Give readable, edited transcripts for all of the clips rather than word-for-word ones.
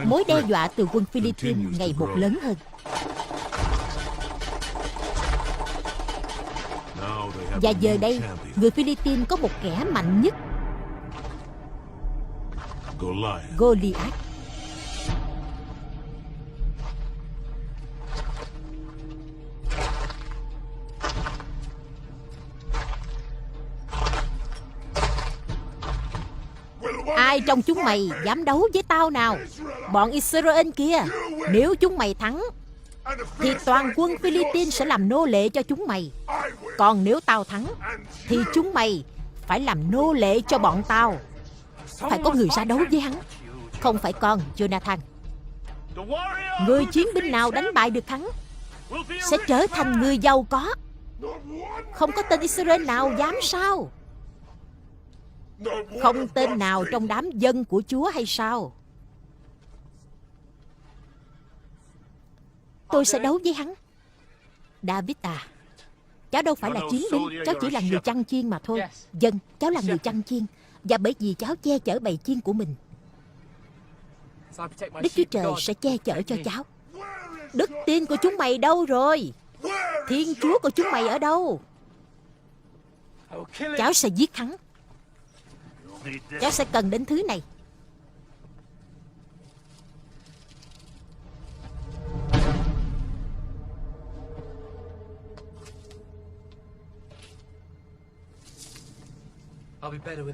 Mối đe dọa từ quân Philippines ngày một lớn hơn. Và giờ đây, người Philippines có một kẻ mạnh nhất, Goliath. Ai trong chúng mày dám đấu với tao nào? Bọn Israel kia. Nếu chúng mày thắng thì toàn quân Philippines sẽ làm nô lệ cho chúng mày. Còn nếu tao thắng thì chúng mày phải làm nô lệ cho bọn tao. Phải có người ra đấu với hắn. Không phải con, Jonathan. Người chiến binh nào đánh bại được hắn sẽ trở thành người giàu có. Không có tên Israel nào dám sao? Không tên nào trong đám dân của Chúa hay sao? Tôi sẽ đấu với hắn. David à, cháu đâu phải là chiến binh. Cháu chỉ là người chăn chiên mà thôi. Dân, cháu là người chăn chiên. Và bởi vì cháu che chở bầy chiên của mình, Đức Chúa Trời sẽ che chở cho cháu. Đức tin của chúng mày đâu rồi? Thiên Chúa của chúng mày ở đâu? Cháu sẽ giết hắn. Cháu sẽ cần đến thứ này.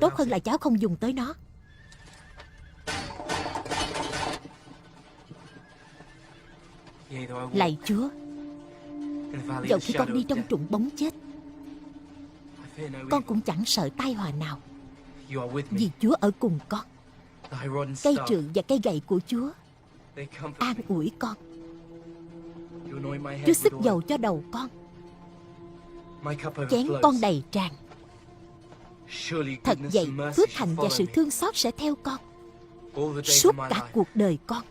Tốt hơn là cháu không dùng tới nó. Lạy Chúa, dầu khi con đi trong trũng bóng chết, con cũng chẳng sợ tai họa nào, vì Chúa ở cùng con. Cây trượng và cây gậy của Chúa an ủi con. Chúa xức dầu cho đầu con, chén con đầy tràn. Thật vậy, phước hạnh và sự thương xót sẽ theo con suốt cả cuộc đời con.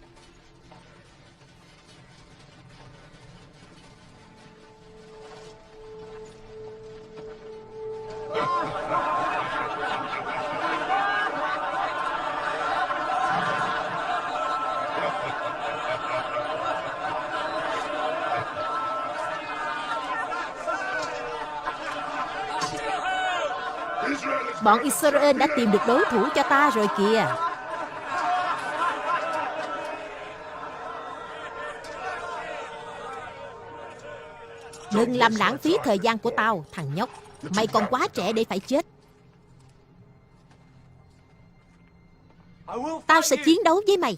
Bọn Israel đã tìm được đối thủ cho ta rồi kìa. Đừng làm lãng phí thời gian của tao, thằng nhóc. Mày còn quá trẻ để phải chết. Tao sẽ chiến đấu với mày.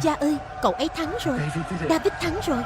Cha ơi, cậu ấy thắng rồi. David thắng rồi.